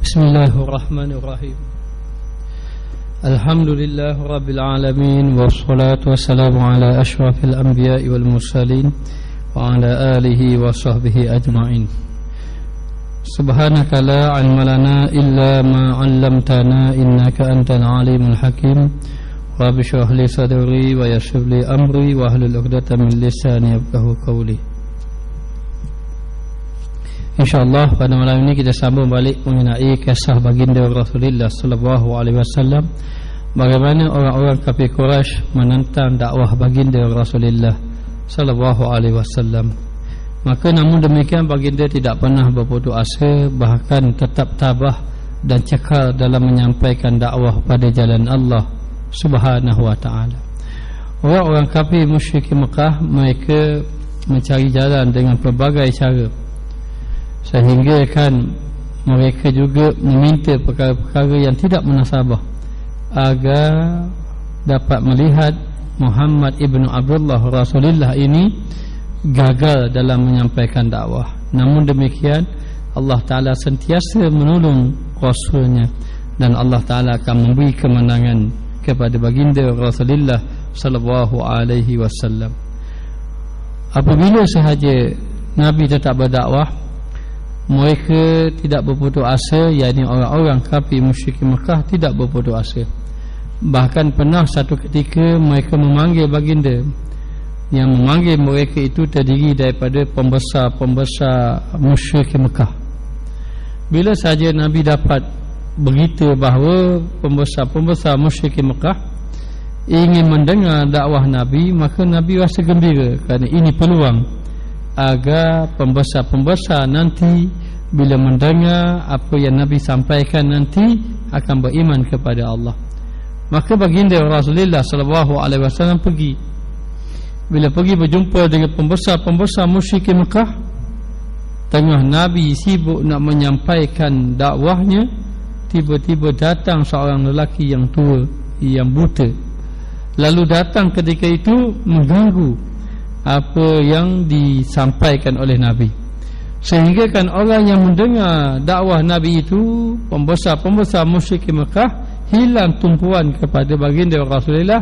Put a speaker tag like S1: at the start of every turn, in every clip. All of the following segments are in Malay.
S1: Bismillahirrahmanirrahim. Alhamdulillah Rabbil Alamin. Wassalatu wassalamu ala ashrafil anbiya'i wal mursalin wa ala alihi wa sahbihi ajma'in. Subhanaka la ilma lana illa ma 'allamtana innaka antal alimul hakim. Rabbi shrah li sadri wa yassir li amri wa hlul 'uqdatam min lisani yafqahu qawli. InsyaAllah pada malam ini kita sambung balik mengenai kisah baginda Rasulullah sallallahu alaihi wasallam, bagaimana orang-orang kafir Quraisy menentang dakwah baginda Rasulullah sallallahu alaihi wasallam. Maka namun demikian baginda tidak pernah berputus asa, bahkan tetap tabah dan cekal dalam menyampaikan dakwah pada jalan Allah Subhanahu wa taala. Orang-orang kafir musyrik Mekah, mereka mencari jalan dengan pelbagai cara, sehingga kan mereka juga meminta perkara-perkara yang tidak munasabah agar dapat melihat Muhammad ibnu Abdullah Rasulullah ini gagal dalam menyampaikan dakwah. Namun demikian Allah Ta'ala sentiasa menolong Rasulnya, dan Allah Ta'ala akan memberi kemenangan kepada baginda Rasulullah sallallahu alaihi wasallam. Apabila sahaja Nabi tetap berdakwah, mereka tidak berputus asa, yakni orang-orang kafir musyrik Mekah tidak berputus asa. Bahkan pernah satu ketika mereka memanggil baginda. Yang memanggil mereka itu terdiri daripada pembesar-pembesar musyrik Mekah. Bila saja Nabi dapat berita bahawa pembesar-pembesar musyrik Mekah ingin mendengar dakwah Nabi, maka Nabi rasa gembira kerana ini peluang agar pembesar-pembesar nanti bila mendengar apa yang Nabi sampaikan nanti akan beriman kepada Allah. Maka baginda Rasulullah sallallahu alaihi wasallam pergi. Bila pergi berjumpa dengan pembesar-pembesar musyrik Mekah, tengah Nabi sibuk nak menyampaikan dakwahnya, tiba-tiba datang seorang lelaki yang tua, yang buta. Lalu datang ketika itu mengganggu apa yang disampaikan oleh Nabi, sehingga kan orang yang mendengar dakwah Nabi itu, pembesar-pembesar musyrik Mekah, hilang tumpuan kepada baginda Rasulullah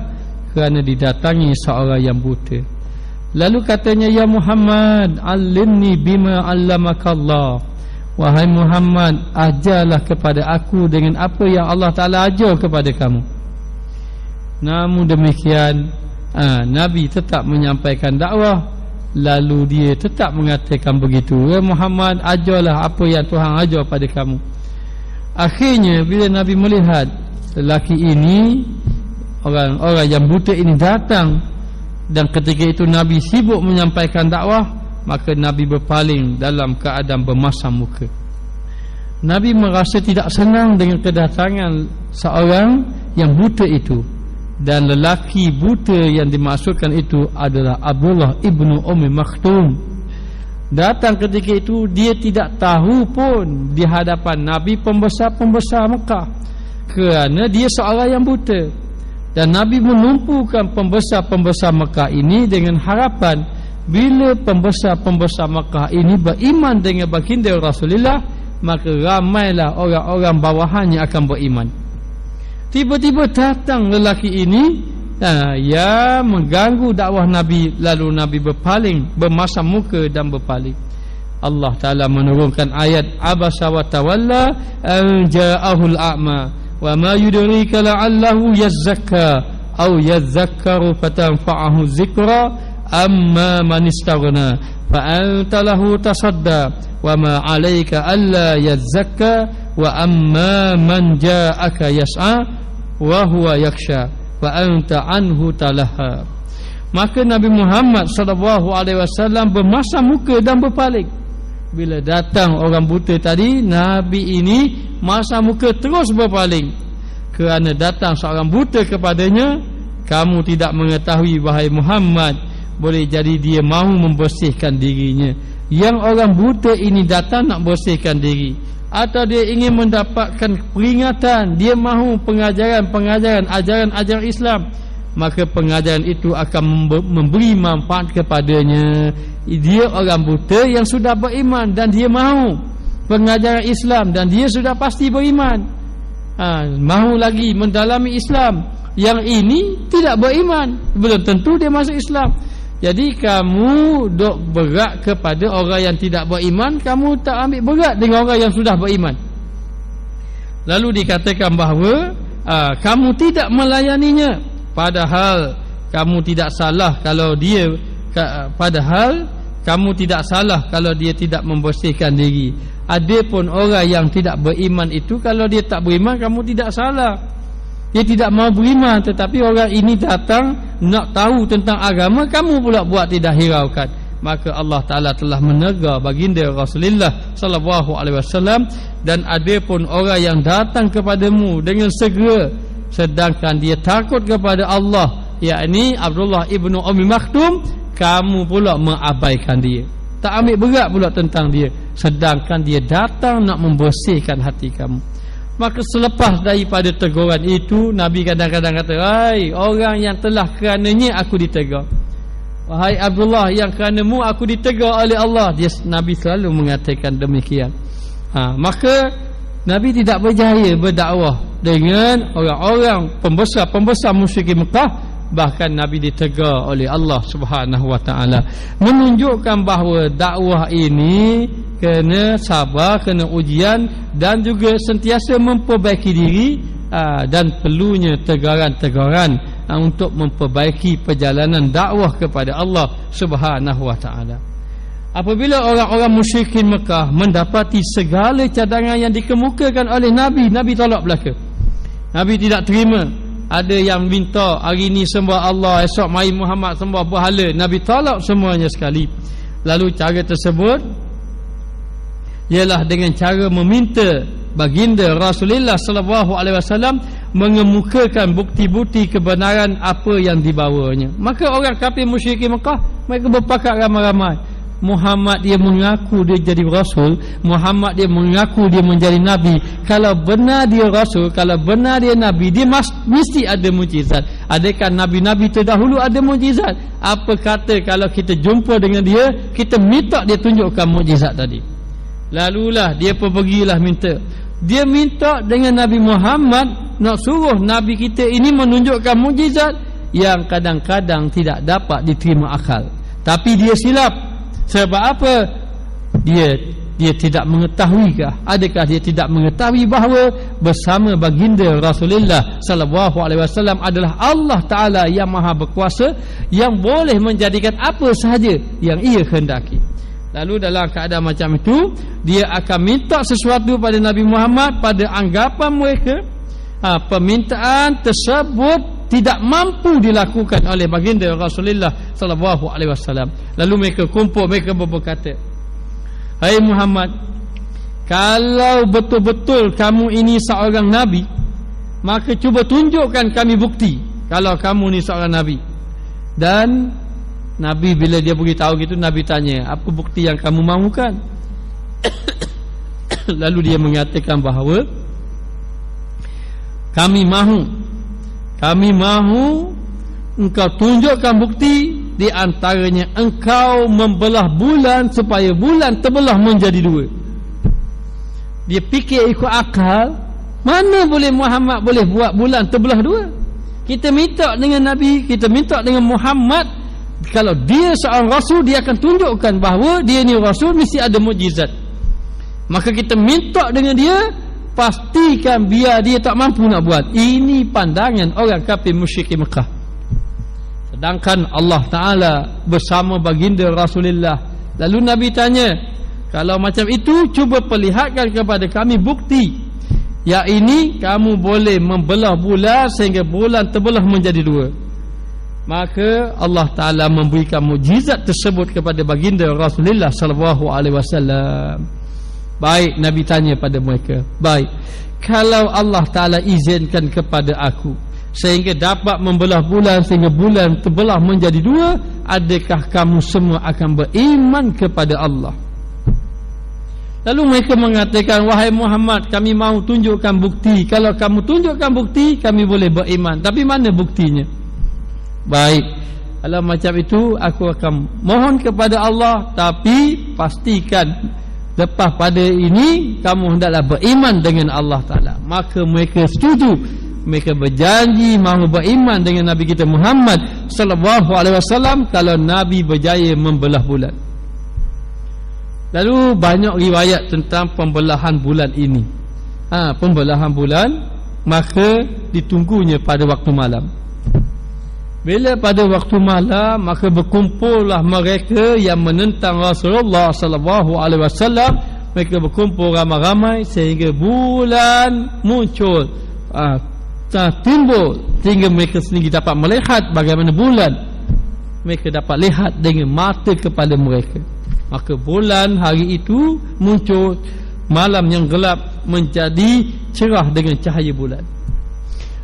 S1: kerana didatangi seorang yang buta. Lalu katanya, ya Muhammad, alimni bima 'allamakallah. Wahai Muhammad, ajarlah kepada aku dengan apa yang Allah Ta'ala ajar kepada kamu. Namun demikian Nabi tetap menyampaikan dakwah. Lalu dia tetap mengatakan begitu, ya Muhammad, ajarlah apa yang Tuhan ajar pada kamu. Akhirnya bila Nabi melihat lelaki ini, orang-orang yang buta ini datang, dan ketika itu Nabi sibuk menyampaikan dakwah, maka Nabi berpaling dalam keadaan bermasam muka. Nabi merasa tidak senang dengan kedatangan seorang yang buta itu. Dan lelaki buta yang dimaksudkan itu adalah Abdullah ibnu Ummi Maktum. Datang ketika itu, dia tidak tahu pun di hadapan Nabi pembesar-pembesar Mekah, kerana dia seorang yang buta. Dan Nabi menumpukan pembesar-pembesar Mekah ini dengan harapan bila pembesar-pembesar Mekah ini beriman dengan baginda Rasulullah, maka ramailah orang-orang bawahannya akan beriman. Tiba-tiba datang lelaki ini yang mengganggu dakwah Nabi. Lalu Nabi berpaling, bermasam muka dan berpaling. Allah Ta'ala menurunkan ayat Abasa wa tawalla an ja'ahul a'ma wa ma yudrika la'allahu yazzakka aw yadhakkaru fatanfa'ahu dzikra amma man istaghna fa anta lahu tasadda wa ma 'alaika alla yazzakka wa amma man ja'aka yas'a wa huwa yaksha wa anta anhu talaha. Maka Nabi Muhammad sallallahu alaihi wasallam bermasam muka dan berpaling. Bila datang orang buta tadi, Nabi ini masam muka terus berpaling, kerana datang seorang buta kepadanya. Kamu tidak mengetahui wahai Muhammad, boleh jadi dia mahu membersihkan dirinya. Yang orang buta ini datang nak bersihkan diri, atau dia ingin mendapatkan peringatan, dia mahu pengajaran-pengajaran, ajaran-ajaran Islam, maka pengajaran itu akan memberi manfaat kepadanya. Dia orang buta yang sudah beriman dan dia mahu pengajaran Islam dan dia sudah pasti beriman, mahu lagi mendalami Islam, yang ini tidak beriman, belum tentu dia masuk Islam. Jadi kamu dok berat kepada orang yang tidak beriman, kamu tak ambil berat dengan orang yang sudah beriman. Lalu dikatakan bahawa kamu tidak melayaninya, padahal kamu tidak salah kalau dia tidak membersihkan diri. Adapun orang yang tidak beriman itu, kalau dia tak beriman, kamu tidak salah. Dia tidak mau beriman, tetapi orang ini datang nak tahu tentang agama, kamu pula buat tidak hiraukan. Maka Allah Ta'ala telah menegur baginda Rasulullah sallallahu alaihi wasallam, dan adapun orang yang datang kepadamu dengan segera sedangkan dia takut kepada Allah, yakni Abdullah ibnu Ummi Maktum, kamu pula mengabaikan dia, tak ambil berat pula tentang dia, sedangkan dia datang nak membersihkan hati kamu. Maka selepas daripada teguran itu, Nabi kadang-kadang kata, hai orang yang telah kerananya aku ditegur, wahai Abdullah, yang keranamu aku ditegur oleh Allah. Nabi selalu mengatakan demikian. Maka Nabi tidak berjaya berdakwah dengan orang-orang pembesar musyrik Mekah, bahkan Nabi ditegur oleh Allah Subhanahu wa taala, menunjukkan bahawa dakwah ini kena sabar, kena ujian, dan juga sentiasa memperbaiki diri, dan perlunya teguran-teguran untuk memperbaiki perjalanan dakwah kepada Allah Subhanahu wa taala. Apabila orang-orang musyrikin Mekah mendapati segala cadangan yang dikemukakan oleh Nabi, Nabi tolak belaka. Nabi tidak terima. Ada yang minta hari ni sembah Allah, esok mai Muhammad sembah berhala, Nabi tolak semuanya sekali. Lalu cara tersebut ialah dengan cara meminta baginda Rasulullah sallallahu alaihi wasallam mengemukakan bukti-bukti kebenaran apa yang dibawanya. Maka orang kafir musyrikin Mekah, mereka berpakat ramai-ramai. Muhammad dia mengaku dia jadi Rasul, Muhammad dia mengaku dia menjadi Nabi. Kalau benar dia Rasul, kalau benar dia Nabi, dia mesti ada mukjizat. Adakah Nabi-Nabi terdahulu ada mukjizat? Apa kata kalau kita jumpa dengan dia, kita minta dia tunjukkan mukjizat tadi. Lalulah dia pergilah minta. Dia minta dengan Nabi Muhammad, nak suruh Nabi kita ini menunjukkan mukjizat yang kadang-kadang tidak dapat diterima akal. Tapi dia silap. Sebab apa? Dia tidak mengetahuikah? Adakah dia tidak mengetahui bahawa bersama baginda Rasulullah sallallahu alaihi wasallam adalah Allah Taala yang Maha Berkuasa, yang boleh menjadikan apa sahaja yang ia kehendaki. Lalu dalam keadaan macam itu, dia akan minta sesuatu pada Nabi Muhammad. Pada anggapan mereka, permintaan tersebut tidak mampu dilakukan oleh baginda Rasulullah sallallahu alaihi wasallam. Lalu mereka kumpul, mereka berkata, hai Muhammad, kalau betul-betul kamu ini seorang nabi, maka cuba tunjukkan kami bukti kalau kamu ni seorang nabi. Dan Nabi bila dia beritahu gitu, Nabi tanya, apa bukti yang kamu mahukan? Lalu dia mengatakan bahawa kami mahu engkau tunjukkan bukti, di antaranya engkau membelah bulan supaya bulan terbelah menjadi dua. Dia fikir ikut akal, mana boleh Muhammad boleh buat bulan terbelah dua? Kita minta dengan Nabi, kita minta dengan Muhammad, kalau dia seorang Rasul, dia akan tunjukkan bahawa dia ni Rasul, mesti ada mukjizat. Maka kita minta dengan dia, pastikan biar dia tak mampu nak buat. Ini pandangan orang kafir musyrik Mekah. Sedangkan Allah Ta'ala bersama baginda Rasulullah. Lalu Nabi tanya, kalau macam itu, cuba perlihatkan kepada kami bukti, yang ini kamu boleh membelah bulan sehingga bulan terbelah menjadi dua. Maka Allah Ta'ala memberikan mukjizat tersebut kepada baginda Rasulullah sallallahu alaihi wasallam. Baik, Nabi tanya pada mereka, baik, kalau Allah Ta'ala izinkan kepada aku sehingga dapat membelah bulan sehingga bulan terbelah menjadi dua, adakah kamu semua akan beriman kepada Allah? Lalu mereka mengatakan, wahai Muhammad, kami mahu tunjukkan bukti. Kalau kamu tunjukkan bukti, kami boleh beriman. Tapi mana buktinya? Baik, kalau macam itu, aku akan mohon kepada Allah, tapi pastikan lepas pada ini kamu hendaklah beriman dengan Allah Ta'ala. Maka mereka setuju, mereka berjanji mahu beriman dengan Nabi kita Muhammad sallallahu alaihi wasallam kalau Nabi berjaya membelah bulan. Lalu banyak riwayat tentang pembelahan bulan ini. Pembelahan bulan, maka ditunggunya pada waktu malam. Bila pada waktu malam, maka berkumpullah mereka yang menentang Rasulullah sallallahu alaihi wasallam. Mereka berkumpul ramai-ramai sehingga bulan muncul, timbul, sehingga mereka sendiri dapat melihat bagaimana bulan. Mereka dapat lihat dengan mata kepala mereka. Maka bulan hari itu muncul, malam yang gelap menjadi cerah dengan cahaya bulan.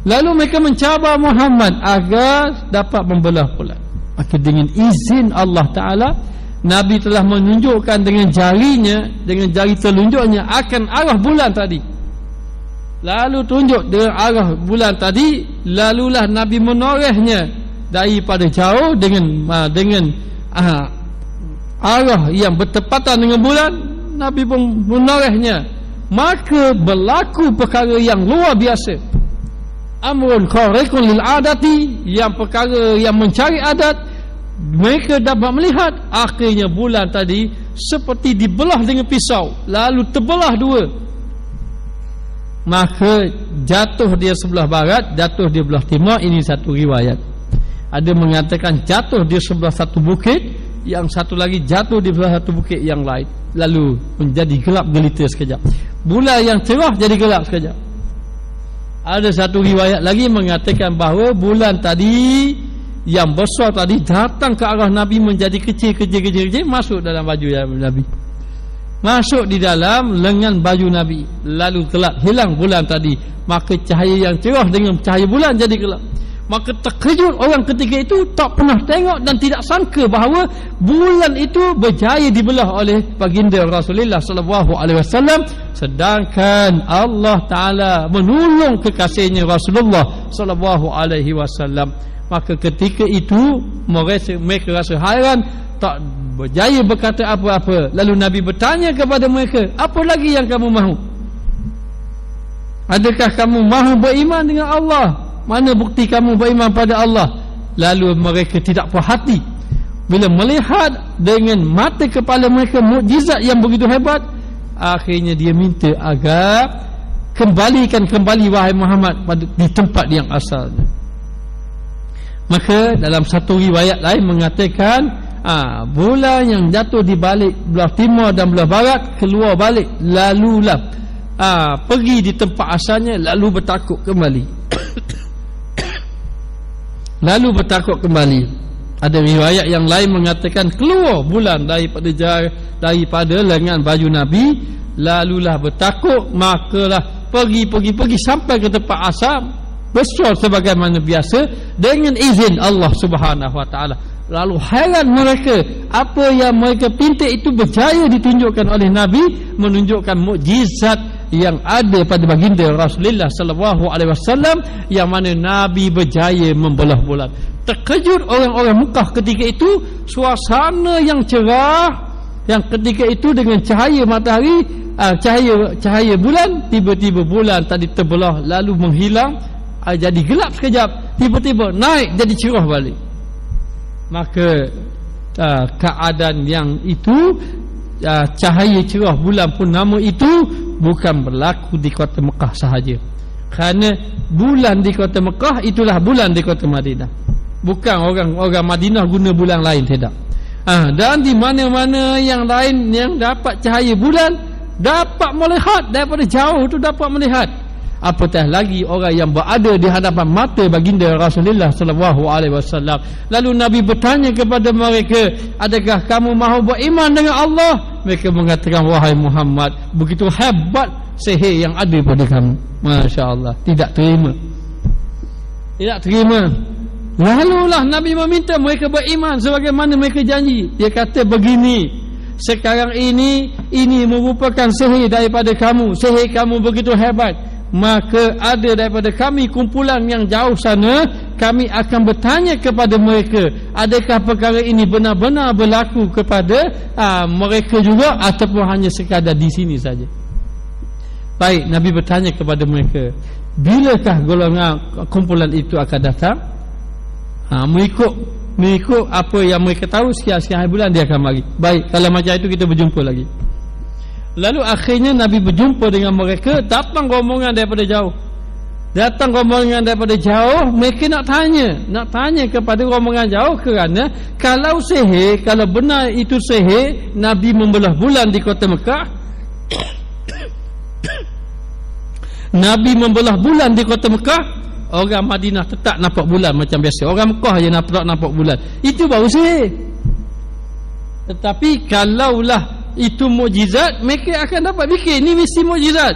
S1: Lalu mereka mencabar Muhammad agar dapat membelah bulan. Maka dengan izin Allah Ta'ala, Nabi telah menunjukkan dengan jarinya, dengan jari telunjuknya akan arah bulan tadi. Lalu tunjuk dengan arah bulan tadi, lalulah Nabi menorehnya daripada jauh dengan arah yang bertepatan dengan bulan. Nabi pun menorehnya. Maka berlaku perkara yang luar biasa. Amrun khariqun lil adati, yang perkara yang mencari adat. Mereka dapat melihat akhirnya bulan tadi seperti dibelah dengan pisau, lalu terbelah dua. Maka jatuh dia sebelah barat, jatuh dia belah timur. Ini satu riwayat. Ada mengatakan jatuh di sebelah satu bukit, yang satu lagi jatuh di sebelah satu bukit yang lain. Lalu menjadi gelap gelita sekejap. Bulan yang cerah jadi gelap sekejap. Ada satu riwayat lagi mengatakan bahawa bulan tadi yang besar tadi datang ke arah Nabi menjadi kecil, masuk dalam baju Nabi, masuk di dalam lengan baju Nabi. Lalu gelap, hilang bulan tadi. Maka cahaya yang cerah dengan cahaya bulan jadi gelap. Maka terkejut orang ketika itu, tak pernah tengok dan tidak sangka bahawa bulan itu berjaya dibelah oleh baginda Rasulullah sallallahu alaihi wasallam, sedangkan Allah Taala menolong kekasihnya Rasulullah sallallahu alaihi wasallam. Maka ketika itu mereka rasa hairan, tak berjaya berkata apa-apa. Lalu Nabi bertanya kepada mereka, apa lagi yang kamu mahu? Adakah kamu mahu beriman dengan Allah? Mana bukti kamu beriman pada Allah? Lalu mereka tidak puas hati bila melihat dengan mata kepala mereka mukjizat yang begitu hebat. Akhirnya dia minta agar kembalikan wahai Muhammad di tempat yang asalnya. Maka dalam satu riwayat lain mengatakan bulan yang jatuh di balik belah timur dan belah barat keluar balik, lalulah pergi di tempat asalnya, lalu bertakuk kembali. Lalu bertakuk kembali. Ada riwayat yang lain mengatakan keluar bulan daripada lengan baju Nabi, lalulah bertakuk, makalah pergi sampai ke tempat asal, besar sebagaimana biasa dengan izin Allah Subhanahu Wa Taala. Lalu heran mereka, apa yang mereka pinta itu berjaya ditunjukkan oleh Nabi, menunjukkan mukjizat yang ada pada baginda Rasulullah sallallahu alaihi wasallam, yang mana Nabi berjaya membelah bulan. Terkejut orang-orang Mekah ketika itu, suasana yang cerah yang ketika itu dengan cahaya matahari, cahaya bulan, tiba-tiba bulan tadi terbelah lalu menghilang, jadi gelap sekejap, tiba-tiba naik jadi cerah balik. Maka keadaan yang itu, cahaya cerah bulan pun nama itu bukan berlaku di kota Mekah sahaja. Kerana bulan di kota Mekah itulah bulan di kota Madinah. Bukan orang Madinah guna bulan lain, tidak. Dan di mana-mana yang lain yang dapat cahaya bulan, dapat melihat daripada jauh tu, dapat melihat. Apatah lagi orang yang berada di hadapan mata baginda Rasulullah sallallahu alaihi wasallam. Lalu Nabi bertanya kepada mereka, adakah kamu mahu beriman dengan Allah? Mereka mengatakan, wahai Muhammad, begitu hebat sihir yang ada pada kamu. Masya-Allah, tidak terima. Lalulah Nabi meminta mereka beriman sebagaimana mereka janji. Dia kata begini, sekarang ini merupakan sihir daripada kamu. Sihir kamu begitu hebat. maka ada daripada kami kumpulan yang jauh sana, kami akan bertanya kepada mereka, adakah perkara ini benar-benar berlaku kepada mereka juga ataupun hanya sekadar di sini saja. Baik, Nabi bertanya kepada mereka, bilakah golongan kumpulan itu akan datang? Mengikut apa yang mereka tahu, sekian-sekian hari bulan dia akan mari. Baik, kalau macam itu kita berjumpa lagi. Lalu akhirnya Nabi berjumpa dengan mereka. Datang rombongan daripada jauh. Mereka nak tanya kepada rombongan jauh, kerana kalau sihir, kalau benar itu sihir, Nabi membelah bulan di kota Mekah. Nabi membelah bulan di kota Mekah. Orang Madinah tetap nampak bulan macam biasa. Orang Mekah je nampak bulan. Itu baru sihir. Tetapi kalaulah itu mukjizat, mereka akan dapat fikir ini mesti mukjizat.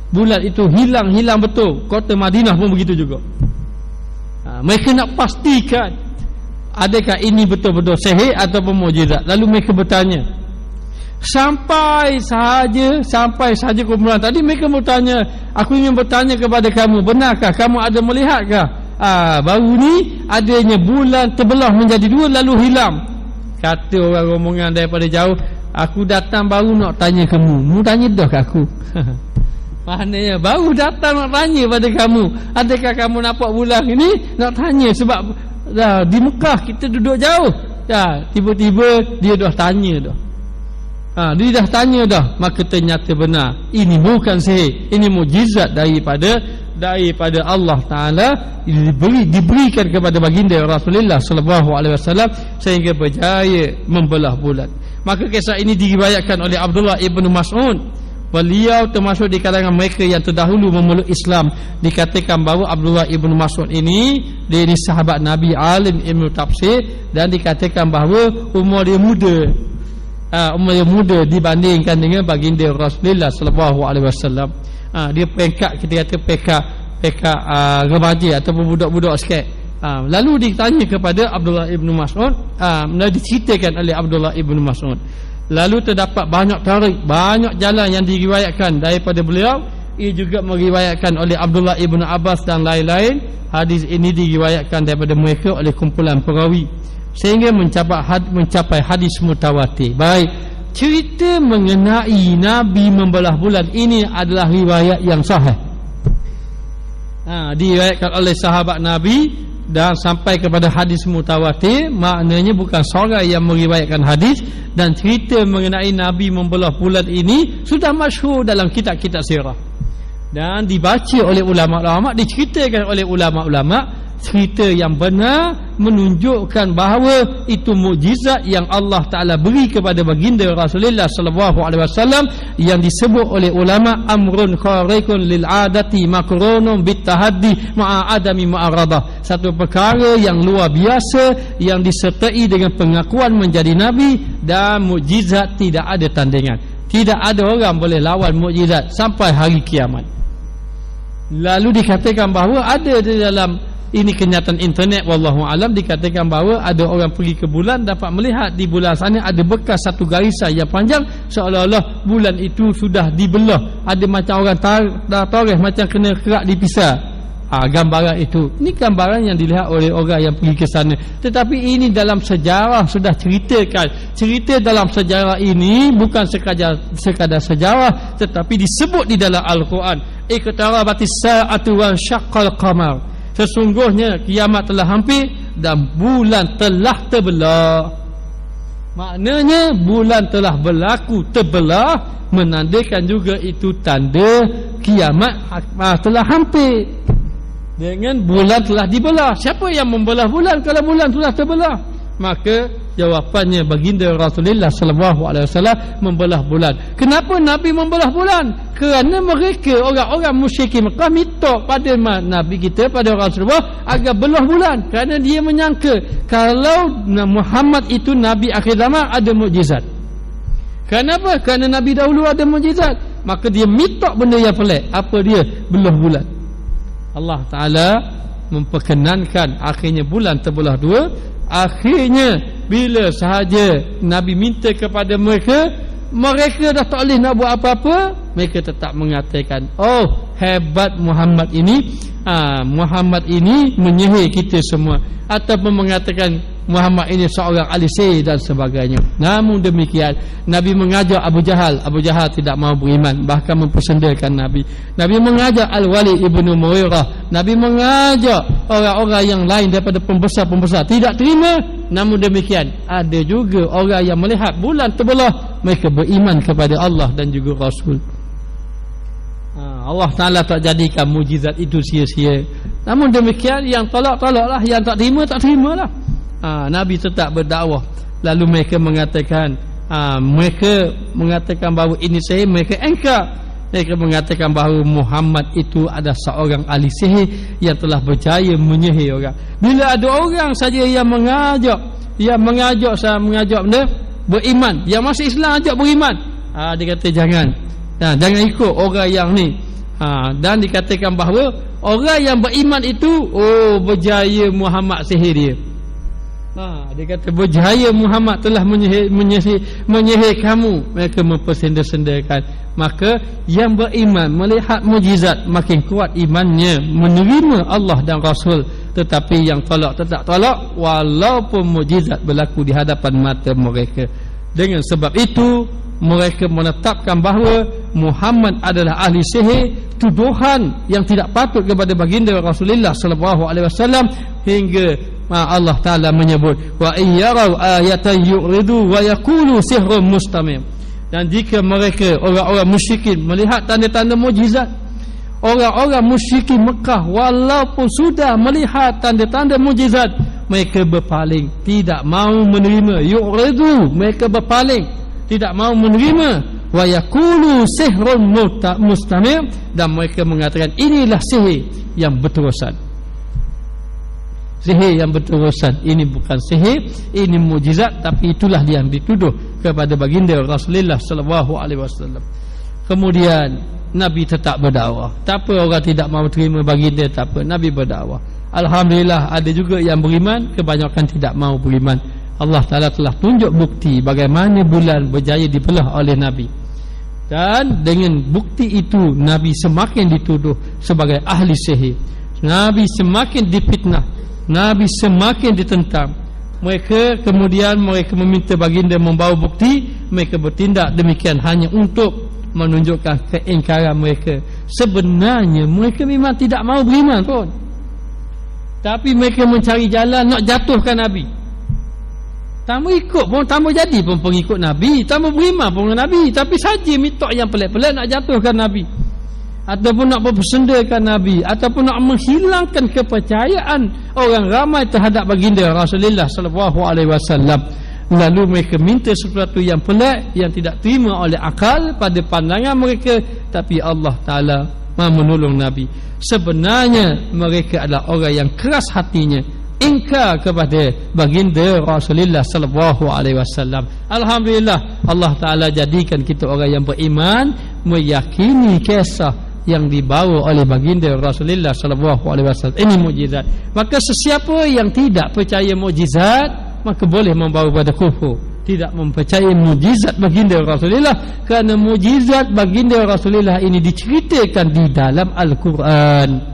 S1: Bulan itu hilang betul. Kota Madinah pun begitu juga. Mereka nak pastikan adakah ini betul-betul sihir ataupun mukjizat. Lalu mereka bertanya. Sampai sahaja kumpulan tadi mereka bertanya, aku ingin bertanya kepada kamu, benarkah kamu ada melihatkah baru ni adanya bulan terbelah menjadi dua lalu hilang? Kata orang rombongan daripada jauh, aku datang baru nak tanya kamu. Mu tanya dah ke aku? Maknanya baru datang nak tanya pada kamu, adakah kamu nampak bulan ini? Nak tanya sebab di Mekah kita duduk jauh. Tiba-tiba dia dah tanya dah. Dia dah tanya dah. Maka ternyata benar, ini bukan sihir, ini mukjizat daripada Allah Ta'ala, diberikan kepada baginda Rasulullah sallallahu alaihi wasallam sehingga berjaya membelah bulan. Maka kisah ini diriwayatkan oleh Abdullah ibn Mas'ud. Beliau termasuk di kalangan mereka yang terdahulu memeluk Islam. Dikatakan bahawa Abdullah ibn Mas'ud ini, dia ni sahabat Nabi, alim ilmu tafsir, dan dikatakan bahawa umur dia muda dibandingkan dengan baginda Rasulullah sallallahu alaihi wasallam. Dia peringkat, kita kata peringkat remaja ataupun budak-budak sikit. Lalu ditanya kepada Abdullah ibn Mas'ud, diceritakan oleh Abdullah ibn Mas'ud. Lalu terdapat banyak jalan yang diriwayatkan daripada beliau. Ia juga meriwayatkan oleh Abdullah ibn Abbas dan lain-lain. Hadis ini diriwayatkan daripada mereka oleh kumpulan perawi sehingga mencapai hadis mutawatir. Baik, cerita mengenai Nabi membelah bulan ini adalah riwayat yang sahih. Diriwayatkan oleh sahabat Nabi dan sampai kepada hadis mutawatir. Maknanya bukan seorang yang meriwayatkan hadis, dan cerita mengenai Nabi membelah bulan ini sudah masyhur dalam kitab-kitab sirah dan dibaca oleh ulama-ulama, diceritakan oleh ulama-ulama. Cerita yang benar menunjukkan bahawa itu mukjizat yang Allah Ta'ala beri kepada baginda Rasulullah sallallahu alaihi wasallam, yang disebut oleh ulama amrun khariqun lil adati makrunun bitahaddi ma'a adami ma'aradah. Satu perkara yang luar biasa yang disertai dengan pengakuan menjadi nabi, dan mukjizat tidak ada tandingan. Tidak ada orang boleh lawan mukjizat sampai hari kiamat. Lalu dikatakan bahawa ada di dalam ini kenyataan internet, wallahu alam, dikatakan bahawa ada orang pergi ke bulan, dapat melihat di bulan sana ada bekas satu garisan yang panjang, seolah-olah bulan itu sudah dibelah. Ada macam orang toreh macam kena kerak dipisah. Gambaran itu, ini gambaran yang dilihat oleh orang yang pergi ke sana. Tetapi ini dalam sejarah sudah ceritakan. Cerita dalam sejarah ini bukan sekadar sejarah, tetapi disebut di dalam Al-Quran. Iqtarabatis sa'atu wa syaqqal qamar. Sesungguhnya kiamat telah hampir dan bulan telah terbelah. Maknanya bulan telah berlaku terbelah, menandakan juga itu tanda kiamat telah hampir. Dengan bulan telah dibelah. Siapa yang membelah bulan kalau bulan telah terbelah? Maka jawapannya baginda Rasulullah sallallahu alaihi wasallam membelah bulan. Kenapa Nabi membelah bulan? Kerana mereka orang-orang musyrikin Mekah minta pada Nabi kita, pada Rasulullah, agar belah bulan, kerana dia menyangka kalau Muhammad itu Nabi akhir zaman ada mukjizat. Kenapa? Kerana Nabi dahulu ada mukjizat. Maka dia minta benda yang pelik. Apa dia? Belah bulan. Allah Ta'ala memperkenankan akhirnya bulan terbelah dua. Akhirnya bila sahaja Nabi minta kepada mereka mereka dah tak boleh nak buat apa-apa, mereka tetap mengatakan, oh hebat Muhammad ini, Muhammad ini menyihir kita semua, ataupun mengatakan Muhammad ini seorang ahli sihir dan sebagainya. Namun demikian, Nabi mengajak Abu Jahal tidak mahu beriman, bahkan mempersendakan Nabi. Nabi mengajak Al-Walid ibnu Mughirah, Nabi mengajak orang-orang yang lain daripada pembesar-pembesar, tidak terima. Namun demikian, ada juga orang yang melihat bulan terbelah, mereka beriman kepada Allah dan juga Rasul. Allah Ta'ala tak jadikan mujizat itu sia-sia. Namun demikian, yang tolak-tolaklah, yang tak terimalah. Nabi tetap berdakwah. Lalu mereka mengatakan bahawa ini sihir, mereka engkar. Mereka mengatakan bahawa Muhammad itu adalah seorang ahli sihir yang telah berjaya menyihir orang. Bila ada orang saja yang mengajak benda beriman, yang masih Islam ajak beriman, dia kata jangan ikut orang yang ni. Dan dikatakan bahawa orang yang beriman itu berjaya Muhammad sihir dia. Dia kata berjaya Muhammad telah menyihir kamu. Mereka mempersenda-sendakan. Maka yang beriman melihat mujizat, makin kuat imannya, menerima Allah dan Rasul. Tetapi yang tolak tetap tolak, walaupun mujizat berlaku di hadapan mata mereka. Dengan sebab itu, mereka menetapkan bahawa Muhammad adalah ahli sihir, tuduhan yang tidak patut kepada baginda Rasulullah sallallahu alaihi wasallam, hingga Allah Ta'ala menyebut wa iyyarau ayatan yu'ridu wa yaqulu sihrun mustamir. Dan jika mereka, orang-orang musyrikin, melihat tanda-tanda mujizat, orang-orang musyrikin Mekah walaupun sudah melihat tanda-tanda mujizat, mereka berpaling, tidak mahu menerima. Yu'ridu, mereka berpaling, tidak mahu menerima. Wa yaqulu sihrun mustamir, dan mereka mengatakan inilah sihir yang berterusan. Sihir yang berterusan. Ini bukan sihir, ini mujizat, tapi itulah yang dituduh kepada baginda Rasulullah sallallahu alaihi wasallam. Kemudian Nabi tetap berdakwah. Tak apa orang tidak mahu terima baginda, tak apa, Nabi berdakwah. Alhamdulillah, ada juga yang beriman, kebanyakan tidak mahu beriman. Allah Ta'ala telah tunjuk bukti bagaimana bulan berjaya dibelah oleh Nabi. Dan dengan bukti itu, Nabi semakin dituduh sebagai ahli sihir. Nabi semakin difitnah, Nabi semakin ditentang. Mereka meminta baginda membawa bukti. Mereka bertindak demikian hanya untuk menunjukkan keingkaran mereka. Sebenarnya mereka memang tidak mahu beriman pun, tapi mereka mencari jalan nak jatuhkan Nabi. Tak mau ikut pun, tak mau jadi pun pengikut Nabi, tak mau beriman pun dengan Nabi, tapi saja minta yang pelik-pelik nak jatuhkan Nabi, ataupun nak bersendakan Nabi, ataupun nak menghilangkan kepercayaan orang ramai terhadap baginda Rasulullah sallallahu alaihi wasallam. Lalu mereka minta sesuatu yang pelik, yang tidak terima oleh akal pada pandangan mereka, tapi Allah Ta'ala Maha menolong Nabi. Sebenarnya mereka adalah orang yang keras hatinya, ingkar kepada baginda Rasulullah sallallahu alaihi wasallam. Alhamdulillah, Allah Ta'ala jadikan kita orang yang beriman, meyakini kisah yang dibawa oleh baginda Rasulullah sallallahu alaihi wasallam. Ini mukjizat. Maka sesiapa yang tidak percaya mukjizat, maka boleh membawa pada kufur. Tidak mempercayai mukjizat baginda Rasulullah, kerana mukjizat baginda Rasulullah ini diceritakan di dalam Al-Quran.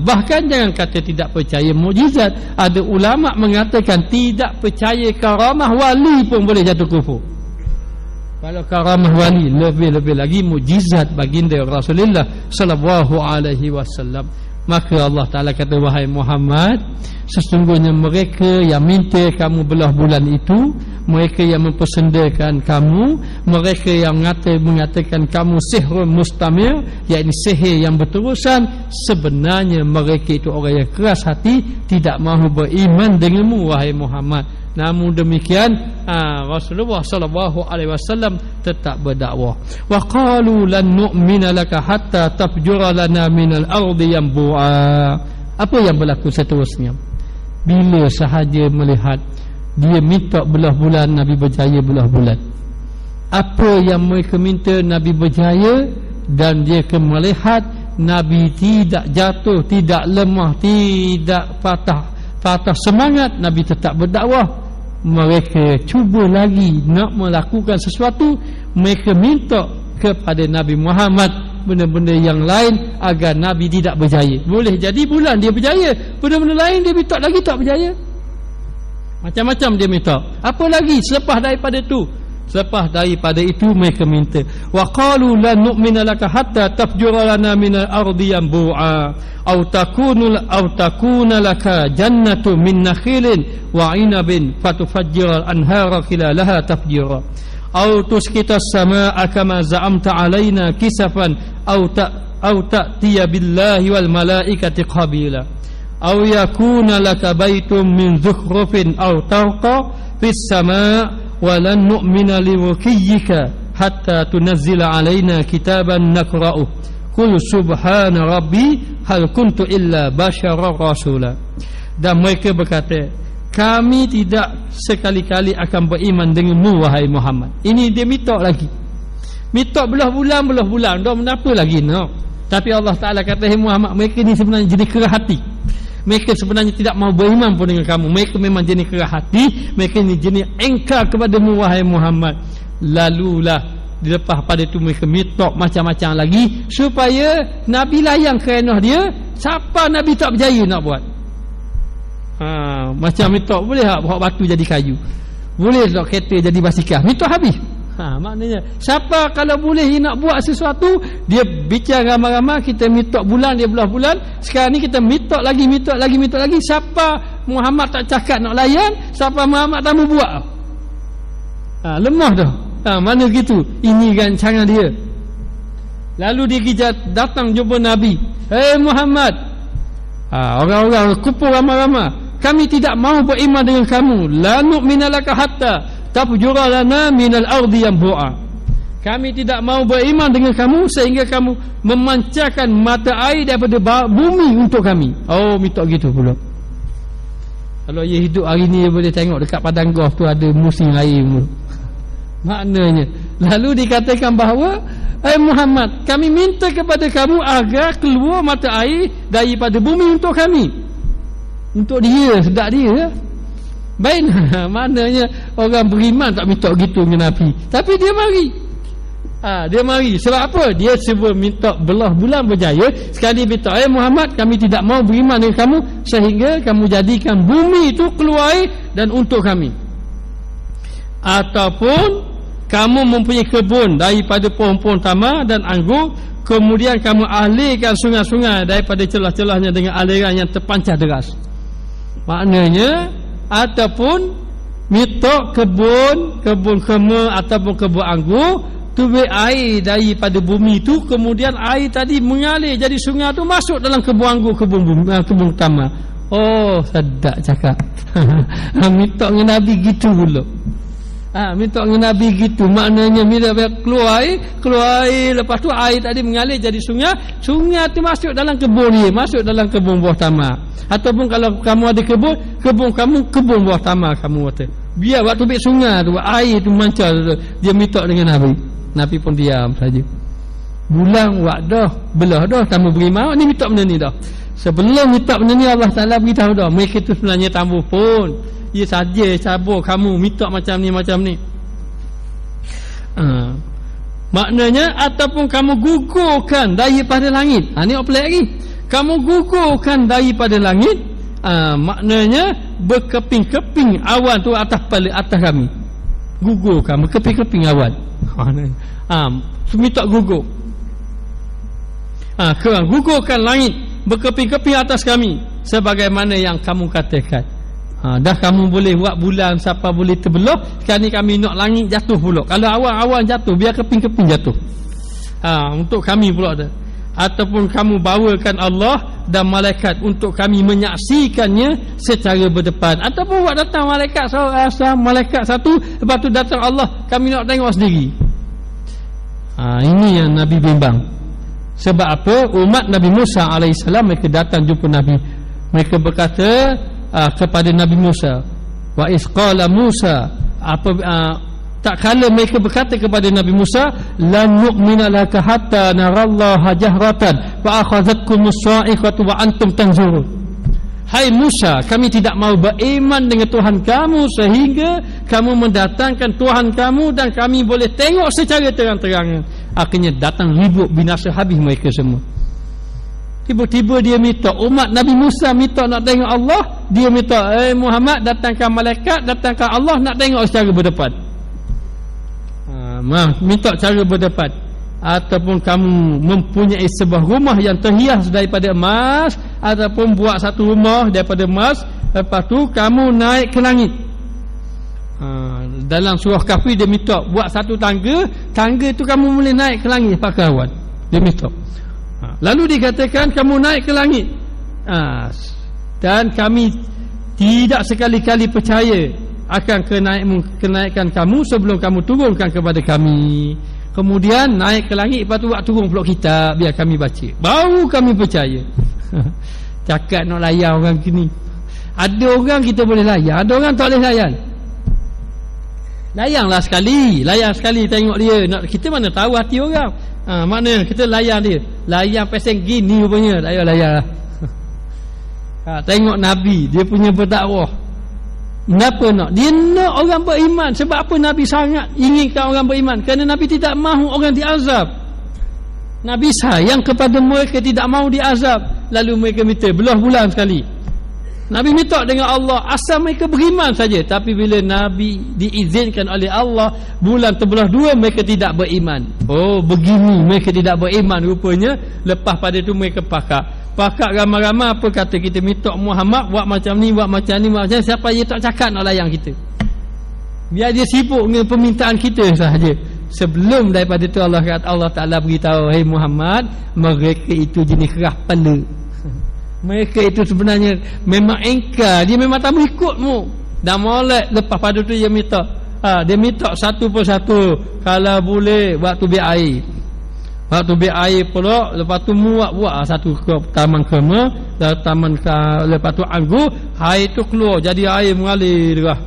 S1: Bahkan jangan kata tidak percaya mukjizat, ada ulama mengatakan tidak percaya karamah wali pun boleh jatuh kufur. Kalau karamah wali, lebih-lebih lagi mukjizat baginda Rasulullah sallallahu alaihi wasallam. Maka Allah Ta'ala kata, wahai Muhammad, sesungguhnya mereka yang minta kamu belah bulan itu, mereka yang mempersendakan kamu, mereka yang mengatakan kamu sihrun mustamir, yakni sihir yang berterusan, sebenarnya mereka itu orang yang keras hati, tidak mahu beriman denganmu wahai Muhammad. Namun demikian, Rasulullah sallallahu alaihi wasallam tetap berdakwah. Wa qalu lan nu'mina laka hatta tafjura lana minal ardi yanbu'a. Apa yang berlaku seterusnya? Bila sahaja melihat dia minta belah bulan, Nabi berjaya belah bulan. Apa yang mereka minta, Nabi berjaya. Dan dia melihat Nabi tidak jatuh, tidak lemah, tidak patah semangat, Nabi tetap berdakwah. mereka cuba lagi nak melakukan sesuatu, mereka minta kepada Nabi Muhammad benda-benda yang lain agar Nabi tidak berjaya. Boleh jadi bulan dia berjaya, benda-benda lain dia minta lagi tak berjaya. Macam-macam dia minta. Apa lagi selepas daripada itu? Selepas daripada itu mereka minta, wa qalu lan nu'mina laka hatta tafjura lana minal ardi yanbu'a aw takuna laka jannatu min nakhilin wa 'inabin fatufajjira al-anhara khilalaha tafjira aw tuskita as-samaa'a kama za'amta 'alaina kisafan aw ta'tiya billahi wal malaikati qabila aw yakuna laka baytun min zukhrufin aw tarqa fis samaa' walan nu'mina liwakiyyika hatta tunazzila alaina kitaban nakra'uh qul subhana rabbi hal kuntu illa basyarar rasula. Dan mereka berkata, kami tidak sekali-kali akan beriman denganmu wahai Muhammad. Ini dia minta lagi, minta belah bulan dah menapa lagi no. Tapi Allah Ta'ala kata, hey Muhammad, mereka ni sebenarnya jenis kerah hati. Mereka sebenarnya tidak mau beriman pun dengan kamu. Mereka memang jenis kerah hati. Mereka ni jenis engkar kepadamu wahai Muhammad. Lalulah dilepas pada itu mereka minta macam-macam lagi supaya Nabi layan kerana dia. Siapa Nabi tak berjaya nak buat? Macam minta boleh tak bawa batu jadi kayu? Boleh tak kereta jadi basikal? Minta habis. Maknanya siapa kalau boleh dia nak buat sesuatu, dia bicara ramai-ramai, kita minta bulan, dia belah bulan. Sekarang ni kita minta lagi. Siapa Muhammad tak cakap nak layan, siapa Muhammad tak mau buat, lemah dah. Mana gitu. Ini rancangan dia. Lalu dia datang jumpa Nabi. Hey Muhammad, orang-orang kumpul ramai-ramai, kami tidak mau beriman dengan kamu. La nu'mina laka hatta tafjura lana minal ardi yanbu'a. Kami tidak mau beriman dengan kamu sehingga kamu memancarkan mata air daripada bumi untuk kami. Oh, minta gitu pula. Kalau dia hidup hari ni, dia boleh tengok dekat padang golf tu ada musim air pula. Maknanya lalu dikatakan bahawa, hey Muhammad, kami minta kepada kamu agar keluar mata air daripada bumi untuk kami. Untuk dia, sedap dia. Baik, maknanya orang beriman tak minta gitu dengan Nabi. Tapi dia mari. Dia mari. Sebab apa? Dia cuba minta belah bulan berjaya. Sekali minta, Muhammad, kami tidak mau beriman dengan kamu sehingga kamu jadikan bumi itu keluar air dan untuk kami. Ataupun kamu mempunyai kebun daripada pohon-pohon tamar dan anggur, kemudian kamu alirkan sungai-sungai daripada celah-celahnya dengan aliran yang terpancar deras. Maknanya ataupun minta kebun kurma ataupun kebun anggur, tubuh air daripada bumi itu, kemudian air tadi mengalir jadi sungai tu masuk dalam kebun anggur, kebun tamar. Oh, sedap cakap. Minta dengan Nabi gitu pula. Minta dengan Nabi gitu. Maknanya bila keluar air, lepas tu air tadi mengalir jadi sungai tu masuk dalam kebun ni, masuk dalam kebun buah tamar. Ataupun kalau kamu ada kebun kamu, kebun buah tamar kamu kata, biar waktu tubik sungai tu air tu mancar. Dia minta dengan Nabi. Nabi pun diam saja. Bulan wak dah, belah dah, tamu beriman ni minta benda ni dah. Sebelum minta benda ni, Allah Ta'ala beritahu dah, mereka tu sebenarnya tamu pun, dia saja sabar kamu minta macam ni. Maknanya ataupun kamu gugurkan daripada langit. Ni apa lagi? Kamu gugurkan daripada langit, maknanya berkeping-keping awan tu atas kami. Gugurkan, berkeping-keping awan. Minta gugur. Gugurkan langit, berkeping-keping atas kami sebagaimana yang kamu katakan. Dah kamu boleh buat bulan, siapa boleh terbelah. Sekarang ni kami nak langit jatuh pula. Kalau awan-awan jatuh, biar keping-keping jatuh. Untuk kami pula dah. Ataupun kamu bawakan Allah dan malaikat untuk kami menyaksikannya secara berdepan. Ataupun buat datang malaikat satu, lepas tu datang Allah, kami nak tengok sendiri. Ini yang Nabi bimbang. Sebab apa? Umat Nabi Musa AS, mereka datang jumpa Nabi. Mereka berkata kepada Nabi Musa, wa isqala Musa, tak kala mereka berkata kepada Nabi Musa, lan nu'mina laka hatta narallaha jahratan fa akhadhatkumus sa'iqatu wa antum tanzurun. hai Musa, kami tidak mau beriman dengan Tuhan kamu sehingga kamu mendatangkan Tuhan kamu dan kami boleh tengok secara terang-terangan. Akhirnya datang ribut, binasa habis mereka semua. Tiba-tiba dia minta, umat Nabi Musa minta nak tengok Allah, dia minta, Muhammad datangkan malaikat, datangkan Allah nak tengok secara berdepan. Minta cara berdepan. Ataupun kamu mempunyai sebuah rumah yang terhias daripada emas, ataupun buat satu rumah daripada emas, lepas tu kamu naik ke langit. Dalam surah Kahfi dia minta buat satu tangga, tangga tu kamu boleh naik ke langit pakai awan. Dia minta. Lalu dikatakan kamu naik ke langit. Dan kami tidak sekali-kali percaya akan kenaikan kamu sebelum kamu turunkan kepada kami. Kemudian naik ke langit, lepas tu buat turun pulak kitab biar kami baca, baru kami percaya. Cakap nak layan orang kini. Ada orang kita boleh layan, ada orang tak boleh layan. Layanlah sekali, layan sekali tengok dia. Kita mana tahu hati orang. Maknanya kita layan dia. Layan pasal gini rupanya, tak payah layan lah. Tengok Nabi, dia punya berdakwah. Kenapa nak? Dia nak orang beriman. Sebab apa Nabi sangat inginkan orang beriman? Kerana Nabi tidak mahu orang diazab. Nabi sayang kepada mereka, tidak mahu diazab. Lalu mereka minta belah bulan sekali. Nabi minta dengan Allah asal mereka beriman saja. Tapi bila Nabi diizinkan oleh Allah bulan terbelah dua, mereka tidak beriman. Oh begini mereka tidak beriman rupanya. Lepas pada itu mereka pakak ramai-ramai. Apa kata kita minta Muhammad buat macam ni, buat macam ni, buat macam ni. Siapa dia tak cakap nak layan kita, biar dia sibuk dengan permintaan kita sahaja. Sebelum daripada itu Allah Ta'ala beritahu, hey Muhammad, mereka itu jenis kerah kepala. Mereka itu sebenarnya memang engkar, dia memang tak berikutmu. Dan molek lepas pada itu dia minta, dia minta satu persatu. Kalau boleh waktu biar air, waktu biar air pula. Lepas tu buat satu taman kurma, taman lepas tu anggur. Air tu keluar jadi air mengalir derah.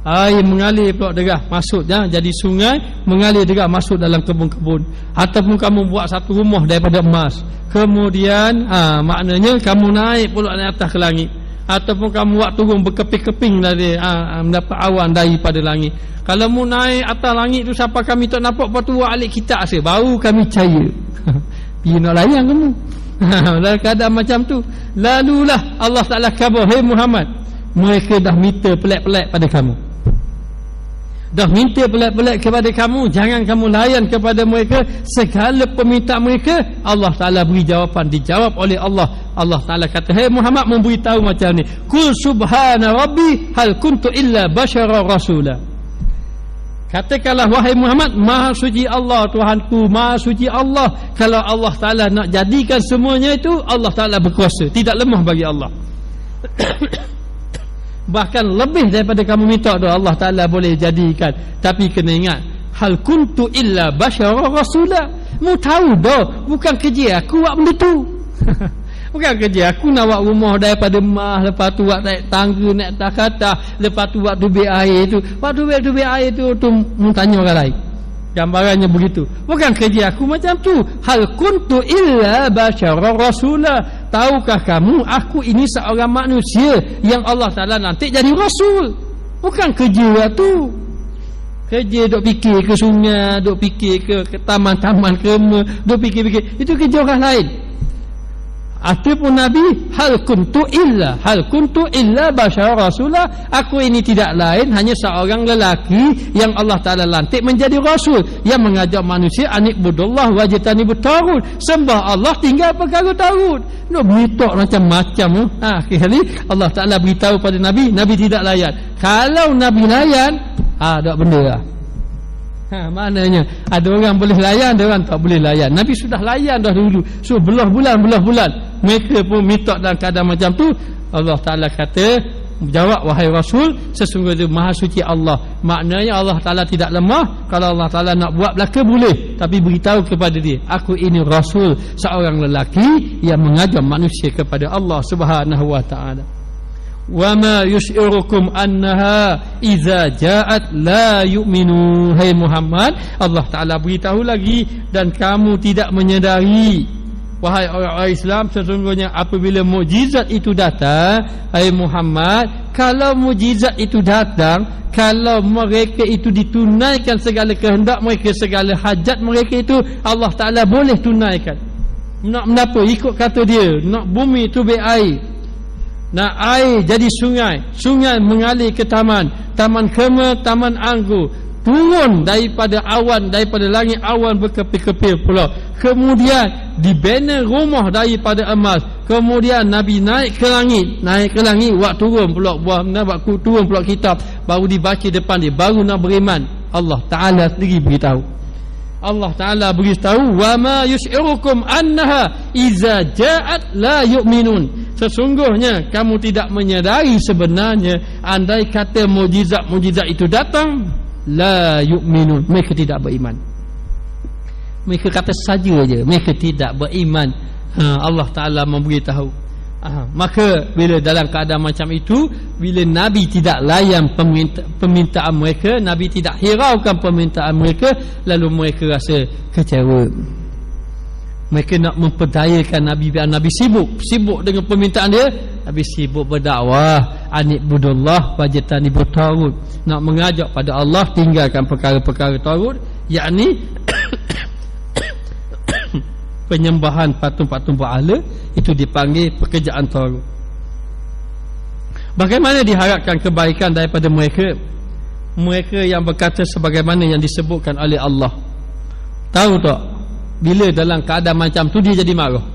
S1: Air mengalir pula derah masuk jadi sungai, mengalir derah masuk dalam kebun-kebun. Ataupun kamu buat satu rumah daripada emas, kemudian maknanya kamu naik pula di atas ke langit. Ataupun kamu buat turun berkeping-keping dari mendapat awan daripada langit. Kalau mu naik atas langit tu siapa kami tak nampak, lepas tu buat alik kitab saya, baru kami percaya. Dia nak layan kamu. Dalam keadaan macam tu, lalulah Allah Ta'ala khabar, hey Muhammad, mereka dah minta pelik-pelik pada kamu, dah minta pelik-pelik kepada kamu. Jangan kamu layan kepada mereka. Segala permintaan mereka Allah Ta'ala beri jawapan, dijawab oleh Allah. Allah Ta'ala kata, hey Muhammad, memberitahu macam ni, kul subhana rabbi hal kuntu illa basyara rasula. Katakanlah wahai Muhammad, maha suci Allah Tuhanku, maha suci Allah. Kalau Allah Ta'ala nak jadikan semuanya itu, Allah Ta'ala berkuasa, tidak lemah bagi Allah. Bahkan lebih daripada kamu minta doa, Allah Ta'ala boleh jadikan. Tapi kena ingat, hal kuntu illa basyara rasula. Mu tahu dah, bukan kerja aku buat benda tu. Bukan kerja aku nak buat rumah daripada emas, lepas tu buat naik tangga, naik takata, lepas tu buat tubik air tu. Waktu tubik air tu mu tanya orang lain. Gambarannya begitu. Bukan kerja aku macam tu. Hal kuntu illa basyara rasula. Tahukah kamu, aku ini seorang manusia yang Allah Ta'ala nanti jadi rasul. Bukan kerja tu. Kerja duk fikir ke sungai, duk fikir ke taman-taman kerma, duk fikir-fikir, itu kerja orang lain. Ataupun Nabi, hal kuntu illa basyara rasula. Aku ini tidak lain, hanya seorang lelaki yang Allah Ta'ala lantik menjadi rasul, yang mengajak manusia anikbudullah wajtanibut taghut, sembah Allah, tinggal perkara taghut. Nak beritahu macam-macam. Akhirnya Allah Ta'ala beritahu pada Nabi, Nabi tidak layan. Kalau Nabi layan, tak benda lah. Maknanya ada orang boleh layan, ada orang tak boleh layan. Nabi sudah layan dah dulu. So belah bulan. Mereka pun minta dalam keadaan macam tu. Allah Ta'ala kata, jawab wahai Rasul, sesungguhnya maha suci Allah. Maknanya Allah Ta'ala tidak lemah. Kalau Allah Ta'ala nak buat belaka boleh, tapi beritahu kepada dia, aku ini Rasul, seorang lelaki yang mengajak manusia kepada Allah Subhanahu wa ta'ala. Wa ma yus'irukum annaha idza ja'at la yu'minu. Hai Muhammad, Allah Ta'ala beritahu lagi, dan kamu tidak menyedari, wahai orang Islam, sesungguhnya apabila mukjizat itu datang, hai Muhammad, kalau mukjizat itu datang, kalau mereka itu ditunaikan segala kehendak mereka, segala hajat mereka itu Allah Ta'ala boleh tunaikan. Nak menapa? Ikut kata dia, nak bumi tubik air, nak air jadi sungai, sungai mengalir ke taman, taman kema, taman anggur, turun daripada awan, daripada langit awan berkepil-kepil pula. Kemudian dibina rumah daripada emas. Kemudian Nabi naik ke langit, buat turun pula turun pula kitab, baru dibaca depan dia, baru nak beriman. Allah Ta'ala sendiri beritahu. Allah Ta'ala beritahu, wa ma yus'irukum annaha iza ja'at la yu'minun. Sesungguhnya kamu tidak menyadari sebenarnya andai kata mukjizat itu datang, la yu'minun, mereka tidak beriman. Mereka kata saja je, mereka tidak beriman. Allah Ta'ala memberitahu. Maka bila dalam keadaan macam itu, bila Nabi tidak layan permintaan mereka, Nabi tidak hiraukan permintaan mereka, lalu mereka rasa kecewa. Mereka nak memperdayakan Nabi, biar Nabi sibuk dengan permintaan dia. Nabi sibuk berdakwah, anibudullah wajtani butarud, nak mengajak pada Allah, tinggalkan perkara-perkara tarud, yakni penyembahan patung-patung berhala. Itu dipanggil pekerjaan tarud. Bagaimana diharapkan kebaikan daripada mereka? Mereka yang berkata sebagaimana yang disebutkan oleh Allah. Tahu tak, bila dalam keadaan macam tu dia jadi marah.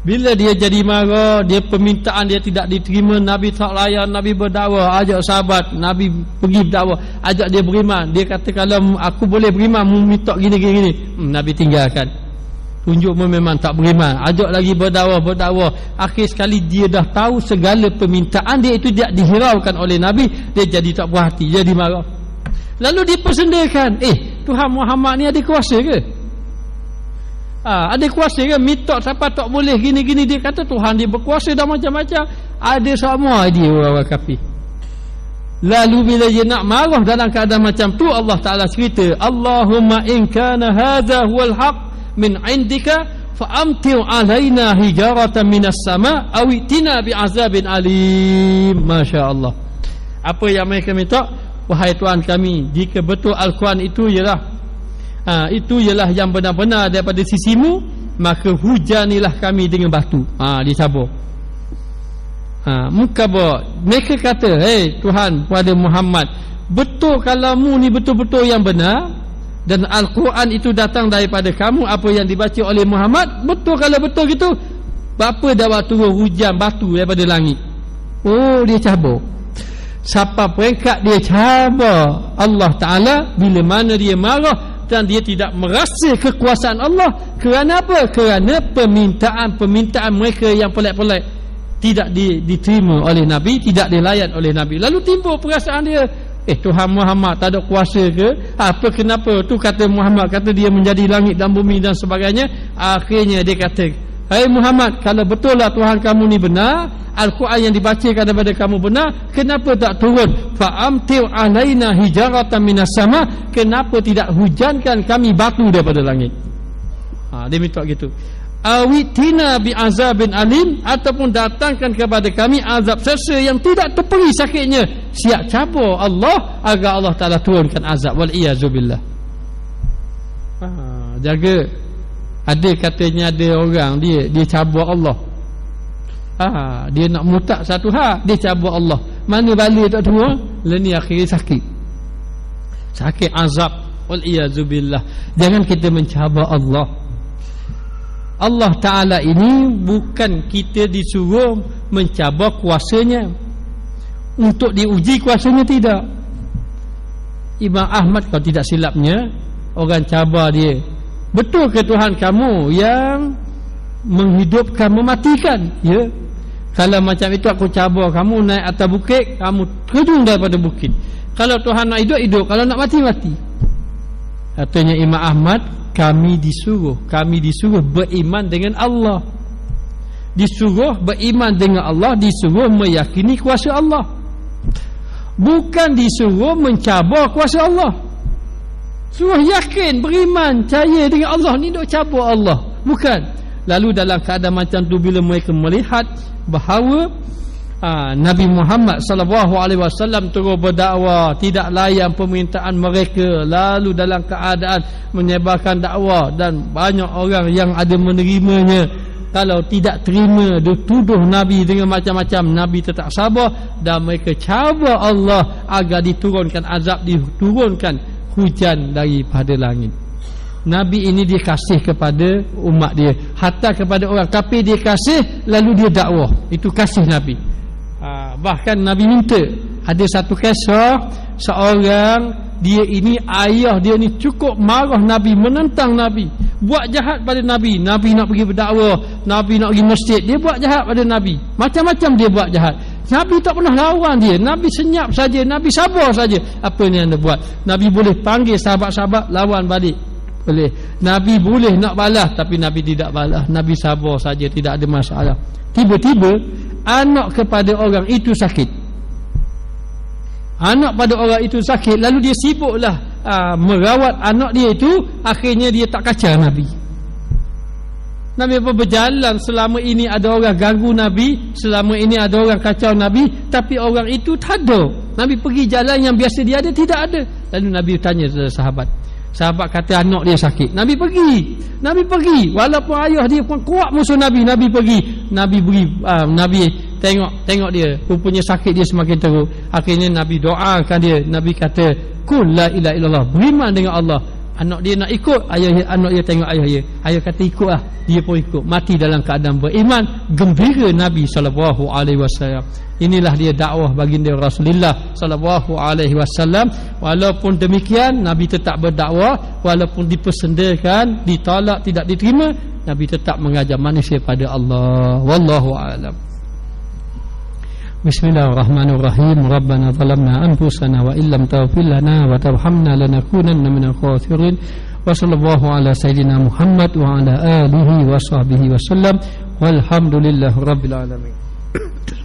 S1: Bila dia jadi marah, dia permintaan dia tidak diterima, Nabi tak layan, Nabi berdakwah, ajak sahabat, Nabi pergi berdakwah, ajak dia beriman. Dia kata kalau aku boleh beriman, mu minta gini. Nabi tinggalkan. Tunjuk memang tak beriman, ajak lagi berdakwah. Akhir sekali dia dah tahu segala permintaan dia itu tidak dihiraukan oleh Nabi, dia jadi tak puas hati, jadi marah. Lalu dipersendakan, Tuhan Muhammad ni ada kuasa ke? Ada kuasa ke? Minta siapa tak boleh gini. Dia kata Tuhan dia berkuasa dah macam-macam. Ada semua dia orang kafir. Lalu bila dia nak marah dalam keadaan macam tu, Allah Ta'ala cerita, Allahumma in kana hadha huwal haq min indika fa'amtir alaina hijaratan minas sama' aw itina bi'azabin alim. Masya Allah. Apa yang mereka minta? Wahai Tuhan kami, jika betul Al-Quran itu ialah yang benar-benar daripada sisimu, maka hujanilah kami dengan batu. Dia cabur. Mereka kata, Tuhan pada Muhammad, betul kalau mu ni betul-betul yang benar, dan Al-Quran itu datang daripada kamu, apa yang dibaca oleh Muhammad, betul kalau betul gitu, berapa dah waktu hujan batu daripada langit? Dia cabur. Siapa peringkat dia cabur Allah Ta'ala bila mana dia marah dan dia tidak merasa kekuasaan Allah. Kerana apa? Kerana permintaan mereka yang pelik-pelik tidak diterima oleh Nabi, tidak dilayan oleh Nabi. Lalu timbul perasaan dia, Tuhan Muhammad tak ada kuasa ke? Kenapa tu kata Muhammad, kata dia menjadi langit dan bumi dan sebagainya. Akhirnya dia kata, hai Muhammad, kalau betul lah Tuhan kamu ni benar, Al-Quran yang dibacakan daripada kamu benar, kenapa tak turun fa'amtir alaina hijaratan minas sama, kenapa tidak hujankan kami batu daripada langit? Dia minta gitu. Awitina bi'azabin alim, ataupun datangkan kepada kami azab seksa yang tidak terperi sakitnya. Siap cabur Allah agar Allah Ta'ala turunkan azab. Wal-iyazubillah. Jaga. Ada katanya ada orang dia cabur Allah. Dia nak mutak satu hal, dia cabur Allah. Mana balik tak turun, leni akhirnya sakit azab. Wal-iyazubillah. Jangan kita mencabar Allah. Allah Ta'ala ini bukan kita disuruh mencabar kuasanya untuk diuji kuasanya, tidak. Imam Ahmad kalau tidak silapnya, orang cabar dia, betul ke Tuhan kamu yang menghidupkan, mematikan? Ya. Kalau macam itu aku cabar kamu naik atas bukit, kamu terjun daripada bukit. Kalau Tuhan nak hidup, kalau nak mati. Katanya Imam Ahmad, kami disuruh beriman dengan Allah, disuruh beriman dengan Allah, disuruh meyakini kuasa Allah, bukan disuruh mencabar kuasa Allah. Suruh yakin, beriman, percaya dengan Allah. Ni dok cabar Allah, bukan. Lalu dalam keadaan macam tu, bila mereka melihat bahawa Nabi Muhammad sallallahu alaihi wasallam terus berdakwah, tidak layan permintaan mereka, lalu dalam keadaan menyebarkan dakwah, dan banyak orang yang ada menerimanya. Kalau tidak terima, dituduh Nabi dengan macam-macam, Nabi tetap sabar, dan mereka cabar Allah agar diturunkan azab, diturunkan hujan daripada langit. Nabi ini dia kasih kepada umat dia, hatta kepada orang kafir dia kasih, lalu dia dakwah. Itu kasih Nabi. Bahkan Nabi minta, ada satu kisah seorang, dia ini ayah dia ni cukup marah Nabi, menentang Nabi, buat jahat pada Nabi. Nabi nak pergi berdakwah, Nabi nak pergi masjid, dia buat jahat pada Nabi, macam-macam dia buat jahat. Nabi tak pernah lawan dia, Nabi senyap saja, Nabi sabar saja. Apa yang anda buat? Nabi boleh panggil sahabat-sahabat lawan balik, boleh. Nabi boleh nak balas, tapi Nabi tidak balas, Nabi sabar saja, tidak ada masalah. Tiba-tiba anak kepada orang itu sakit. Anak pada orang itu sakit, lalu dia sibuklah merawat anak dia itu. Akhirnya dia tak kacau Nabi. Nabi apa berjalan, selama ini ada orang ganggu Nabi, selama ini ada orang kacau Nabi, tapi orang itu tak ada. Nabi pergi jalan yang biasa dia ada, tidak ada. Lalu Nabi tanya sahabat, sahabat kata anak dia sakit. Nabi pergi walaupun ayah dia pun kuat musuh Nabi, Nabi pergi. Nabi tengok dia, rupanya sakit dia semakin teruk. Akhirnya Nabi doakan dia. Nabi kata, qul la ilaha illallah, beriman dengan Allah. Anak dia nak ikut, anak dia tengok ayah dia, ayah kata ikutlah, dia pun ikut, mati dalam keadaan beriman. Gembira Nabi sallallahu alaihi wasallam. Inilah dia dakwah baginda Rasulullah sallallahu alaihi wasallam. Walaupun demikian, Nabi tetap berdakwah, walaupun dipersendakan, ditolak, tidak diterima, Nabi tetap mengajar manusia pada Allah. Wallahu a'lam. Bismillahirrahmanirrahim. Rabbana zalamna anfusana wa illam taghfir lana wa tarhamna lanakunanna minal khasirin. Wa sallallahu ala sayyidina Muhammad wa ala alihi wa sahbihi wa sallam. Walhamdulillahirabbil alamin.